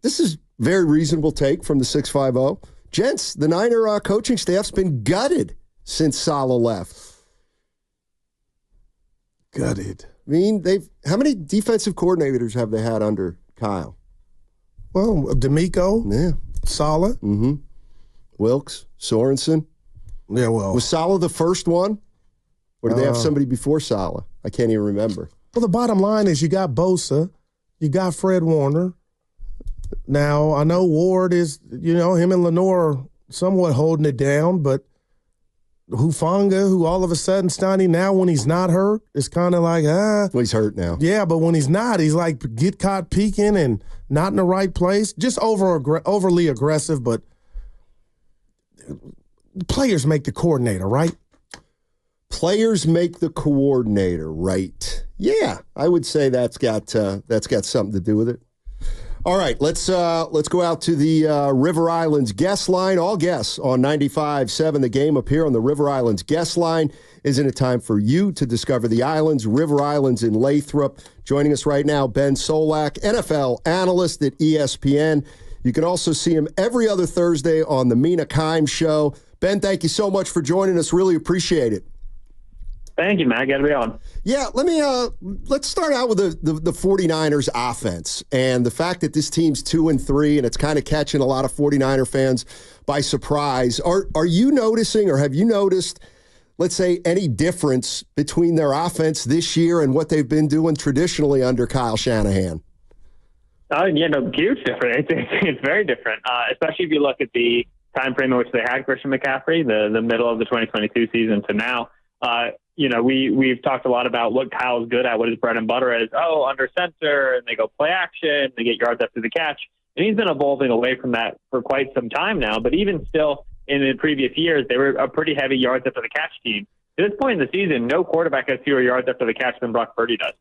This is very reasonable take from the 650. Gents, the Niner coaching staff's been gutted since Saleh left. Gutted. I mean, how many defensive coordinators have they had under Kyle? Well, D'Amico. Yeah. Saleh. Mm-hmm. Wilkes. Sorensen. Yeah, well. Was Saleh the first one? Or did they have somebody before Saleh? I can't even remember. Well, the bottom line is you got Bosa. You got Fred Warner. Now, I know Ward is, him and Lenore are somewhat holding it down, but Hufanga, who all of a sudden, Steiny, now when he's not hurt, is kind of like, Well, he's hurt now. Yeah, but when he's not, he's like get caught peeking and not in the right place. Just overly aggressive, but players make the coordinator, right? Players make the coordinator, right? Yeah, I would say that's got something to do with it. All right, let's go out to the River Islands guest line. All guests on 95.7 The Game appear on the River Islands guest line. Isn't it time for you to discover the islands? River Islands in Lathrop. Joining us right now, Ben Solak, NFL analyst at ESPN. You can also see him every other Thursday on the Mina Kimes Show. Ben, thank you so much for joining us. Really appreciate it. Thank you, Matt. Got to be on. Yeah, let's start out with the 49ers offense and the fact that this team's 2-3 and it's kind of catching a lot of 49er fans by surprise. Are you noticing or have you noticed, let's say, any difference between their offense this year and what they've been doing traditionally under Kyle Shanahan? Huge difference. It's very different, especially if you look at the time frame in which they had Christian McCaffrey, the middle of the 2022 season to now. We've talked a lot about what Kyle's good at, what his bread and butter is. Under center, and they go play action, they get yards after the catch. And he's been evolving away from that for quite some time now. But even still, in the previous years, they were a pretty heavy yards after the catch team. At this point in the season, no quarterback has fewer yards after the catch than Brock Purdy does.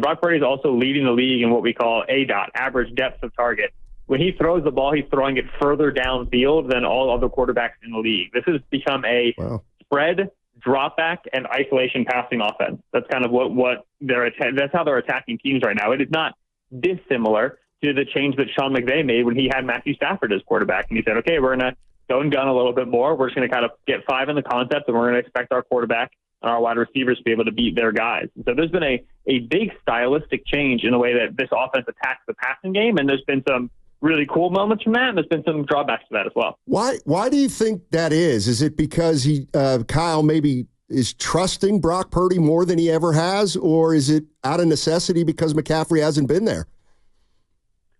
Brock Purdy is also leading the league in what we call ADOT, average depth of target. When he throws the ball, he's throwing it further downfield than all other quarterbacks in the league. This has become a spread, drop back, and isolation passing offense. That's kind of what that's how they're attacking teams right now. It is not dissimilar to the change that Sean McVay made when he had Matthew Stafford as quarterback. And he said, okay, we're going to go and gun a little bit more. We're just going to kind of get 5 in the concept, and we're going to expect our quarterback and our wide receivers to be able to beat their guys. And so there's been a big stylistic change in the way that this offense attacks the passing game, and there's been some really cool moments from that, and there's been some drawbacks to that as well. Why do you think that is? Is it because Kyle maybe is trusting Brock Purdy more than he ever has, or is it out of necessity because McCaffrey hasn't been there?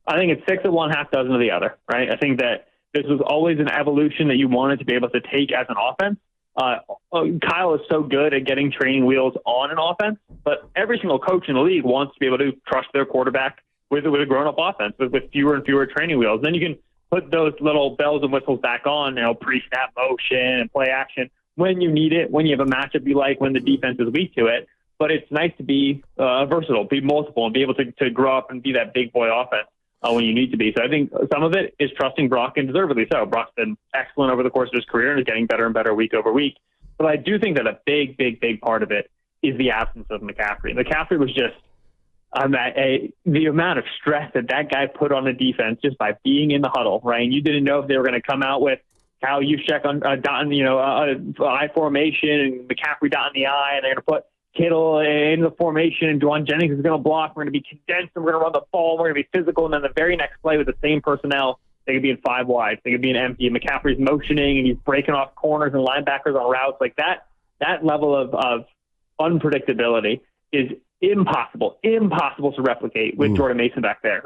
I think it's 6 of one, half dozen of the other, right? I think that this was always an evolution that you wanted to be able to take as an offense. Kyle is so good at getting training wheels on an offense, but every single coach in the league wants to be able to trust their quarterback with a grown-up offense, with fewer and fewer training wheels. And then you can put those little bells and whistles back on, pre-snap motion and play action when you need it, when you have a matchup you like, when the defense is weak to it. But it's nice to be versatile, be multiple, and be able to grow up and be that big boy offense when you need to be. So I think some of it is trusting Brock, and deservedly so. Brock's been excellent over the course of his career and is getting better and better week over week. But I do think that a big, big, big part of it is the absence of McCaffrey. McCaffrey was just the amount of stress that guy put on the defense just by being in the huddle, right? And you didn't know if they were going to come out with Kyle Juszczyk on I formation and McCaffrey dotting the I, and they're going to put Kittle in the formation, and Dwan Jennings is going to block. We're going to be condensed, and we're going to run the ball. We're going to be physical, and then the very next play with the same personnel, they could be in 5 wide. They could be in empty. And McCaffrey's motioning, and he's breaking off corners and linebackers on routes like that. That level of unpredictability is impossible to replicate with Jordan Mason back there.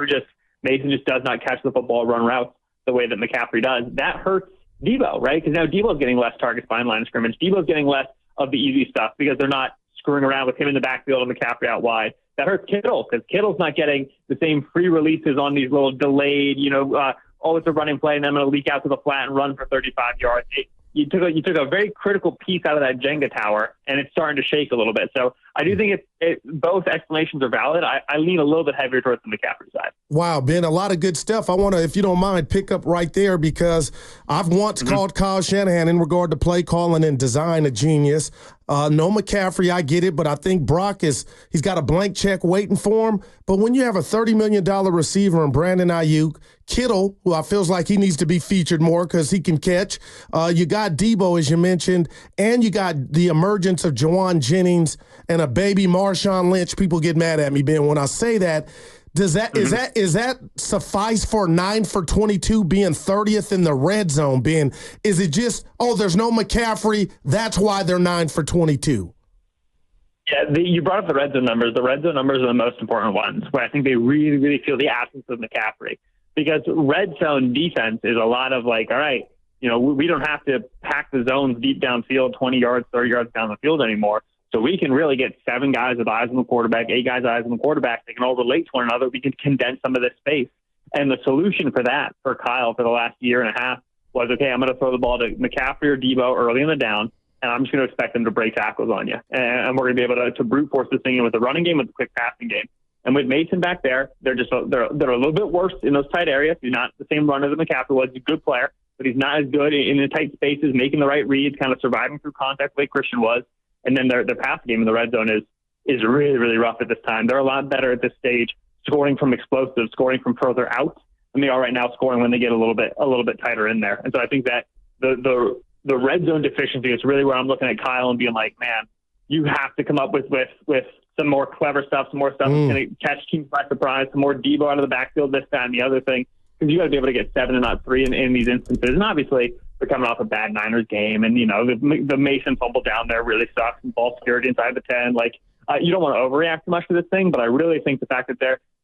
Mason just does not catch the football, run routes the way that McCaffrey does. That hurts Debo, right? Because now Debo's getting less targets behind line of scrimmage. Debo's getting less of the easy stuff because they're not screwing around with him in the backfield and McCaffrey out wide. That hurts Kittle because Kittle's not getting the same free releases on these little delayed, it's a running play and I'm going to leak out to the flat and run for 35 yards. You took a very critical piece out of that Jenga tower, and it's starting to shake a little bit. So I do think both explanations are valid. I lean a little bit heavier towards the McCaffrey side. Wow, Ben, a lot of good stuff. I want to, if you don't mind, pick up right there because I've once called Kyle Shanahan in regard to play calling and design a genius. No McCaffrey, I get it, but I think he's got a blank check waiting for him. But when you have a $30 million receiver in Brandon Ayuk, Kittle, who I feels like he needs to be featured more because he can catch, you got Debo, as you mentioned, and you got the emergence of Jawan Jennings and a baby Marshawn Lynch. People get mad at me, Ben, when I say that. Is that suffice for 9 for 22 being 30th in the red zone, Ben? Is it just, there's no McCaffrey, that's why they're 9 for 22? Yeah, you brought up the red zone numbers. The red zone numbers are the most important ones, where I think they really, really feel the absence of McCaffrey. Because red zone defense is a lot of like, all right, we don't have to pack the zones deep downfield, 20 yards, 30 yards down the field anymore. So we can really get 7 guys with eyes on the quarterback, 8 guys with eyes on the quarterback. They can all relate to one another. We can condense some of this space. And the solution for that, for Kyle, for the last year and a half was, okay, I'm going to throw the ball to McCaffrey or Debo early in the down, and I'm just going to expect them to break tackles on you. And we're going to be able to brute force this thing in with the running game, with the quick passing game. And with Mason back there, they're a little bit worse in those tight areas. He's not the same runner that McCaffrey was. He's a good player, but he's not as good in the tight spaces, making the right reads, kind of surviving through contact like Christian was. And then their passing game in the red zone is really, really rough at this time. They're a lot better at this stage, scoring from explosives, scoring from further out, than they are right now scoring when they get a little bit tighter in there. And so I think that the red zone deficiency is really where I'm looking at Kyle and being like, man, you have to come up with some more clever stuff, some more stuff that's going to catch teams by surprise, some more Debo out of the backfield, this, that, and the other thing. Because you got to be able to get 7 and not 3 in these instances. And obviously, they're coming off a bad Niners game, and the Mason fumble down there really sucks, and ball security inside the 10. You don't want to overreact too much to this thing, but I really think the fact that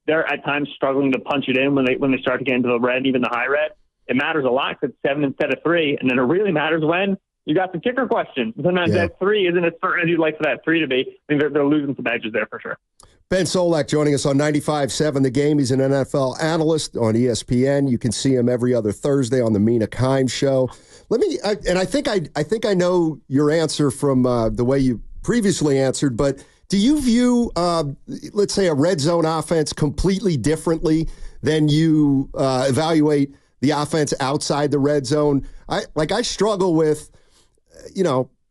they're at times struggling to punch it in when they start to get into the red, even the high red, it matters a lot because it's 7 instead of 3, and then it really matters when you got some kicker questions. Sometimes that 3 isn't as certain as you'd like for that 3 to be. I think they're losing some edges there for sure. Ben Solak joining us on 95.7 The Game. He's an NFL analyst on ESPN. You can see him every other Thursday on the Mina Kimes Show. I think I know your answer from the way you previously answered, but do you view, let's say, a red zone offense completely differently than you evaluate the offense outside the red zone? I struggle with,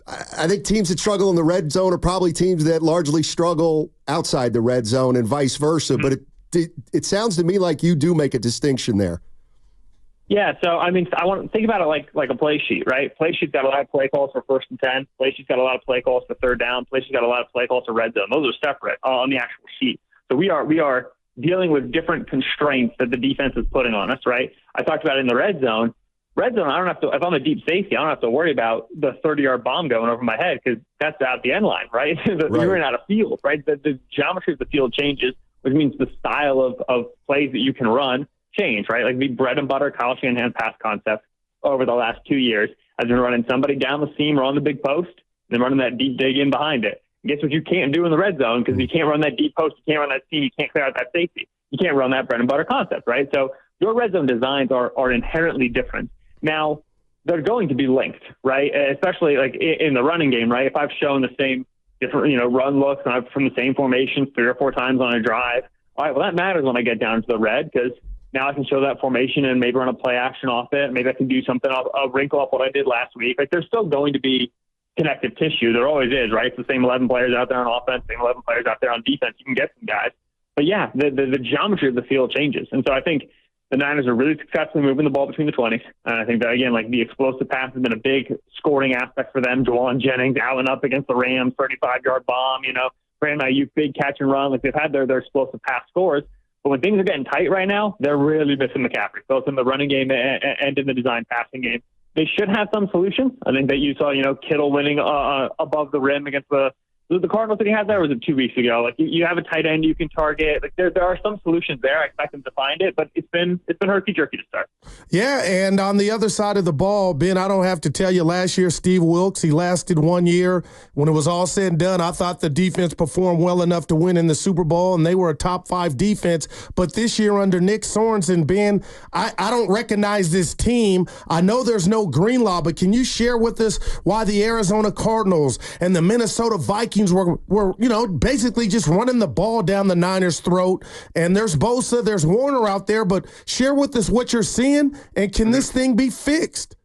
I think teams that struggle in the red zone are probably teams that largely struggle outside the red zone and vice versa. Mm-hmm. But it sounds to me like you do make a distinction there. Yeah, so I want to think about it like a play sheet, right? Play sheet's got a lot of play calls for 1st and 10. Play sheet's got a lot of play calls for 3rd down. Play sheet's got a lot of play calls for red zone. Those are separate on the actual sheet. So we are dealing with different constraints that the defense is putting on us, right? I talked about it in the red zone. Red zone, I don't have to. If I'm a deep safety, I don't have to worry about the 30-yard bomb going over my head because that's out the end line, right? You're in out of field, right? The geometry of the field changes, which means the style of plays that you can run change, right? Like the bread and butter Kyle Shanahan pass concept over the last 2 years has been running somebody down the seam or on the big post, and then running that deep dig in behind it. And guess what you can't do in the red zone because you can't run that deep post, you can't run that seam, you can't clear out that safety. You can't run that bread and butter concept, right? So your red zone designs are inherently different. Now, they're going to be linked, right? Especially like in the running game, right? If I've shown the same different, run looks and from the same formation 3 or 4 times on a drive, all right, well, that matters when I get down to the red because now I can show that formation and maybe run a play action off it. Maybe I can do something. I'll wrinkle up what I did last week. Like there's still going to be connective tissue. There always is, right? It's the same 11 players out there on offense, same 11 players out there on defense. You can get some guys. But yeah, the geometry of the field changes. And so I think the Niners are really successfully moving the ball between the 20s. And I think that, again, like the explosive pass has been a big scoring aspect for them. Jawan Jennings out and up against the Rams, 35-yard bomb, Brandon Ayuk, big catch and run. Like they've had their explosive pass scores. But when things are getting tight right now, they're really missing McCaffrey, both in the running game and in the design passing game. They should have some solutions. I think that you saw, Kittle winning above the rim against the Cardinals that he had there. Was it 2 weeks ago? Like you have a tight end you can target. Like there are some solutions there. I expect them to find it, but it's been herky-jerky to start. Yeah, and on the other side of the ball, Ben, I don't have to tell you, last year Steve Wilkes, he lasted 1 year. When it was all said and done, I thought the defense performed well enough to win in the Super Bowl, and they were a top 5 defense. But this year under Nick Sorensen, Ben, I don't recognize this team. I know there's no Greenlaw, but can you share with us why the Arizona Cardinals and the Minnesota Vikings were basically just running the ball down the Niners' throat? And there's Bosa, there's Warner out there, but share with us what you're seeing, and can this thing be fixed?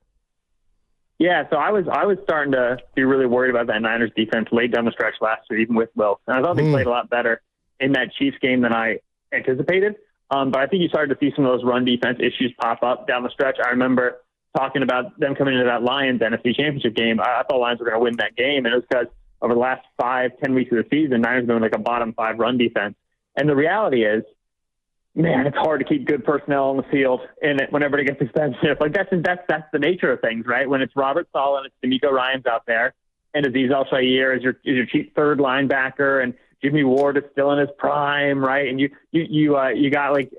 Yeah, so I was starting to be really worried about that Niners defense late down the stretch last year, even with Will. And I thought they played a lot better in that Chiefs game than I anticipated. But I think you started to see some of those run defense issues pop up down the stretch. I remember talking about them coming into that Lions NFC Championship game. I thought Lions were going to win that game, and it was because over the last 5-10 weeks of the season, Niners have been like a bottom 5 run defense. And the reality is, man, it's hard to keep good personnel on the field and when everybody gets expensive. Like that's the nature of things, right? When it's Robert Saleh and it's D'Amico Ryans out there, and Azeez Al-Shaair is your cheap third linebacker, and Jimmy Ward is still in his prime, right? And you got like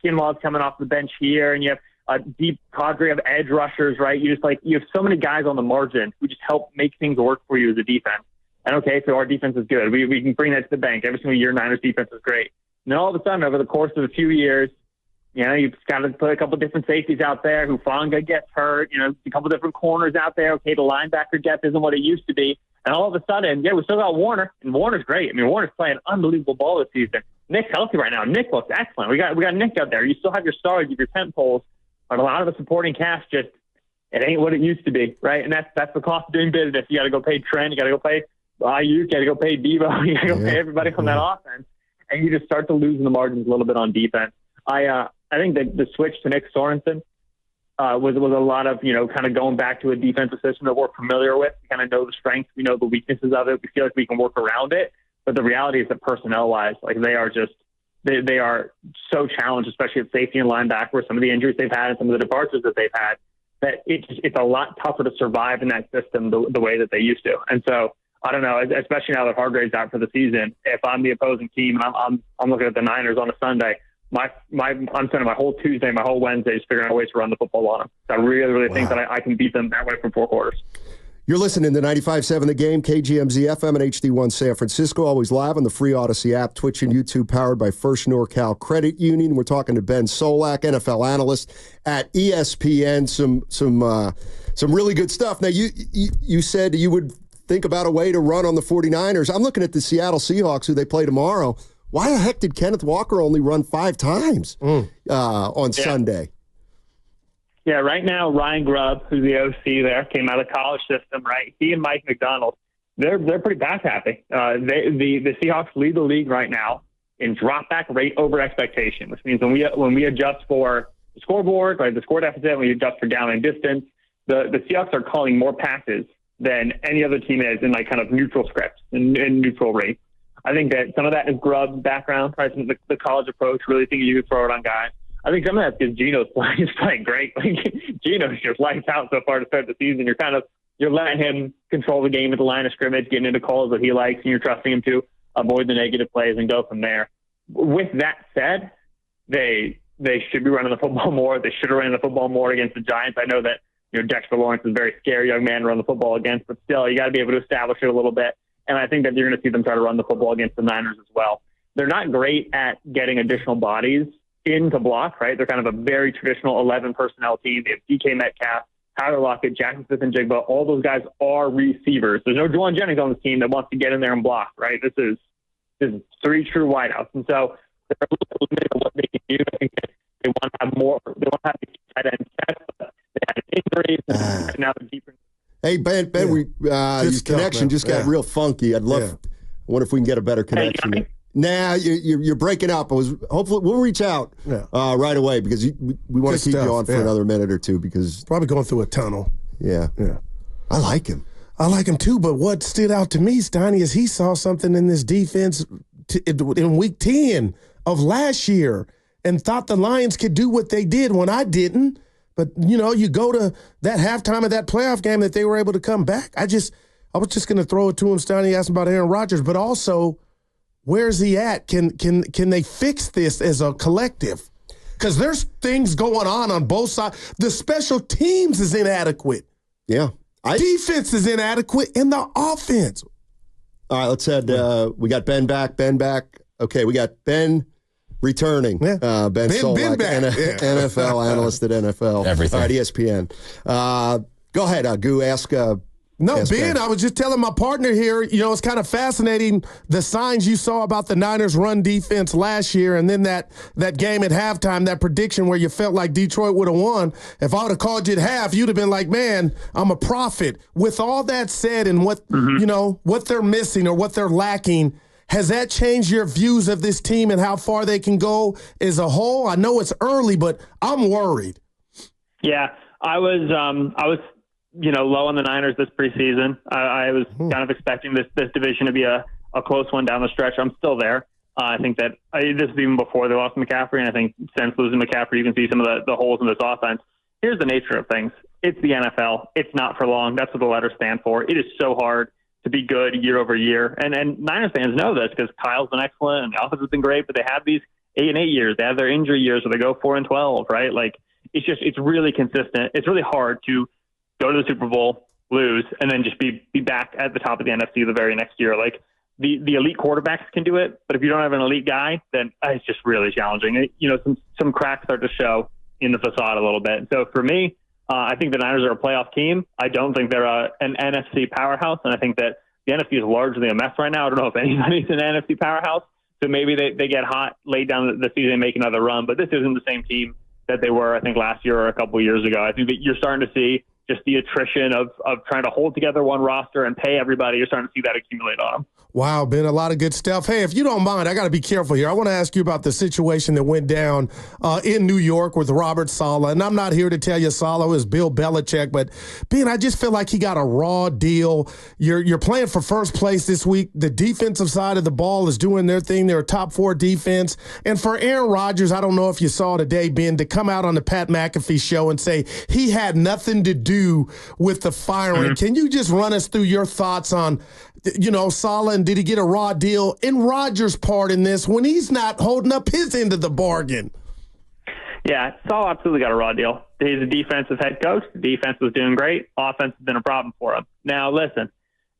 Kinlaw's coming off the bench here, and you have a deep cadre of edge rushers, right? You have so many guys on the margin who just help make things work for you as a defense. And okay, so our defense is good. We can bring that to the bank. Every single year, Niners defense is great. And then all of a sudden, over the course of a few years, you've got to put a couple different safeties out there. Hufanga gets hurt. A couple different corners out there. Okay, the linebacker depth isn't what it used to be. And all of a sudden, we still got Warner, and Warner's great. I mean, Warner's playing unbelievable ball this season. Nick's healthy right now. Nick looks excellent. We got Nick out there. You still have your stars, your tent poles, but a lot of the supporting cast it ain't what it used to be, right? And that's the cost of doing business. You got to go pay Trent. You got to go pay Ayuk. You got to go pay Devo. You got to go pay everybody on that offense. And you just start to lose in the margins a little bit on defense. I think that the switch to Nick Sorensen was a lot of, kind of going back to a defensive system that we're familiar with. We kind of know the strengths, we know the weaknesses of it. We feel like we can work around it. But the reality is that personnel-wise, like they are so challenged, especially at safety and linebacker, some of the injuries they've had and some of the departures that they've had, that it's a lot tougher to survive in that system the way that they used to. And so, I don't know, especially now that Hargrave's out for the season. If I'm the opposing team and I'm looking at the Niners on a Sunday, I'm spending my whole Tuesday, my whole Wednesday just figuring out ways to run the football on them. So I really think that I can beat them that way for 4 quarters. You're listening to 95.7 The Game, KGMZ FM and HD1 San Francisco, always live on the free Odyssey app, Twitch and YouTube, powered by First NorCal Credit Union. We're talking to Ben Solak, NFL analyst at ESPN. Some really good stuff. Now, you said you would think about a way to run on the 49ers. I'm looking at the Seattle Seahawks, who they play tomorrow. Why the heck did Kenneth Walker only run 5 times on Sunday? Yeah, right now, Ryan Grubb, who's the OC there, came out of the college system, right? He and Mike McDonald, they're pretty back happy. The Seahawks lead the league right now in drop back rate over expectation, which means when we adjust for the scoreboard, right, the score deficit, when we adjust for down and distance, the Seahawks are calling more passes than any other team is in like kind of neutral scripts and neutral rate. I think that some of that is Grubb's background, right? Some of the college approach, really thinking you could throw it on guys. I think some of that's because Geno's playing great. Like, Geno's just lights out so far to start the season. You're letting him control the game at the line of scrimmage, getting into calls that he likes, and you're trusting him to avoid the negative plays and go from there. With that said, they should be running the football more. They should have run the football more against the Giants. I know that Dexter Lawrence is a very scary young man to run the football against, but still, you got to be able to establish it a little bit. And I think that you're going to see them try to run the football against the Niners as well. They're not great at getting additional bodies into block, right? They're kind of a very traditional 11 personnel team. They have DK Metcalf, Tyler Lockett, Jackson Smith and Jigba. All those guys are receivers. There's no Juwan Jennings on this team that wants to get in there and block, right? This is 3 true wideouts. And so they're a little limited on what they can do. I think that they want to have more. They want to have the tight end sets, but they had injuries. And now they're deeper. Hey, Ben, your connection just got real funky. I wonder if we can get a better connection. Hey, nah, you're breaking up. Hopefully we'll reach out right away because we want to keep you on for another minute or two because probably going through a tunnel. Yeah. I like him. I like him too, but what stood out to me, Steiny, is he saw something in this defense in week 10 of last year and thought the Lions could do what they did when I didn't. But, you go to that halftime of that playoff game that they were able to come back. I was just going to throw it to him, Steiny, ask him about Aaron Rodgers, but also where's he at? Can they fix this as a collective? Because there's things going on both sides. The special teams is inadequate. Yeah. Defense is inadequate in the offense. All right, let's head. We got Ben back. Okay, we got Ben returning. Ben Solak, NFL analyst at NFL. Everything. All right, ESPN. Go ahead, Gu. Ask No, Yes, Ben, I was just telling my partner here, it's kind of fascinating the signs you saw about the Niners' run defense last year, and then that game at halftime, that prediction where you felt like Detroit would have won. If I would have called you at half, you'd have been like, man, I'm a prophet. With all that said and what they're missing or what they're lacking, has that changed your views of this team and how far they can go as a whole? I know it's early, but I'm worried. Yeah, I was low on the Niners this preseason. I was kind of expecting this division to be a close one down the stretch. I'm still there. I think that this is even before they lost McCaffrey, and I think since losing McCaffrey, you can see some of the holes in this offense. Here's the nature of things. It's the NFL. It's not for long. That's what the letters stand for. It is so hard to be good year over year. And Niners fans know this because Kyle's been excellent and the offense has been great, but they have these 8-8 years. They have their injury years where they go 4-12, right? Like, it's really consistent. It's really hard to go to the Super Bowl, lose, and then just be back at the top of the NFC the very next year. Like, the elite quarterbacks can do it, but if you don't have an elite guy, then it's just really challenging. Some cracks start to show in the facade a little bit. So for me, I think the Niners are a playoff team. I don't think they're an NFC powerhouse, and I think that the NFC is largely a mess right now. I don't know if anybody's an NFC powerhouse, so maybe they get hot late down the season and make another run, but this isn't the same team that they were, I think, last year or a couple of years ago. I think that you're starting to see just the attrition of trying to hold together one roster and pay everybody. You're starting to see that accumulate on them. Wow, Ben, a lot of good stuff. Hey, if you don't mind, I got to be careful here. I want to ask you about the situation that went down in New York with Robert Saleh. And I'm not here to tell you Saleh is Bill Belichick, but Ben, I just feel like he got a raw deal. You're playing for first place this week. The defensive side of the ball is doing their thing. They're a top 4 defense. And for Aaron Rodgers, I don't know if you saw today, Ben, to come out on the Pat McAfee show and say he had nothing to do with the firing. Can you just run us through your thoughts on, Saleh, and did he get a raw deal in Rodgers' part in this when he's not holding up his end of the bargain? Yeah, Saleh absolutely got a raw deal. He's a defensive head coach. The defense was doing great. Offense has been a problem for him. Now, listen,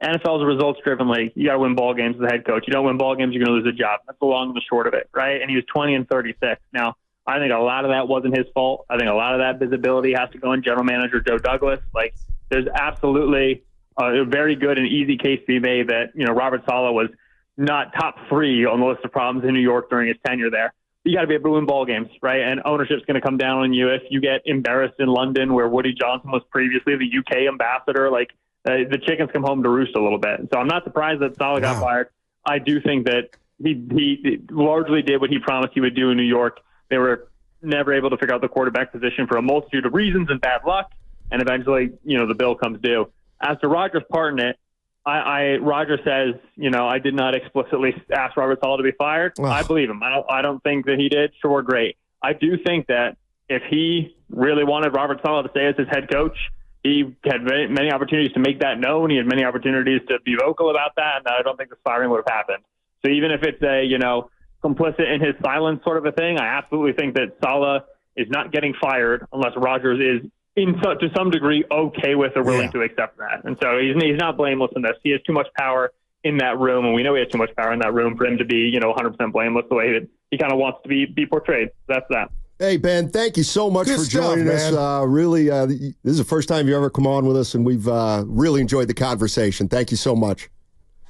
NFL is a results-driven league. You got to win ball games as a head coach. You don't win ball games, you're going to lose a job. That's the long and the short of it, right? And he was 20-36. Now, I think a lot of that wasn't his fault. I think a lot of that visibility has to go in general manager Joe Douglas. Like, there's absolutely a very good and easy case to be made that, Robert Saleh was not top 3 on the list of problems in New York during his tenure there. You got to be able to win ball games, right? And ownership's going to come down on you if you get embarrassed in London, where Woody Johnson was previously the UK ambassador. Like, the chickens come home to roost a little bit. So I'm not surprised that Saleh got fired. I do think that he largely did what he promised he would do in New York. They were never able to figure out the quarterback position for a multitude of reasons and bad luck. And eventually, the bill comes due. As to Rodgers' part in it, Rodgers says, I did not explicitly ask Robert Saleh to be fired. Oh. I believe him. I don't think that he did. Sure, great. I do think that if he really wanted Robert Saleh to stay as his head coach, he had many opportunities to make that known. He had many opportunities to be vocal about that, and I don't think the firing would have happened. So even if it's a, complicit in his silence sort of a thing, I absolutely think that Saleh is not getting fired unless Rodgers is to some degree okay with or willing to accept that. And so he's not blameless in this. He has too much power in that room, and we know he has too much power in that room for him to be 100% blameless the way that he kind of wants to be portrayed. That's that. Hey, Ben, thank you so much for joining us. Really, this is the first time you ever come on with us, and we've really enjoyed the conversation. Thank you so much.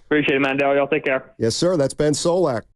Appreciate it, Mandel. Y'all take care. Yes, sir. That's Ben Solak.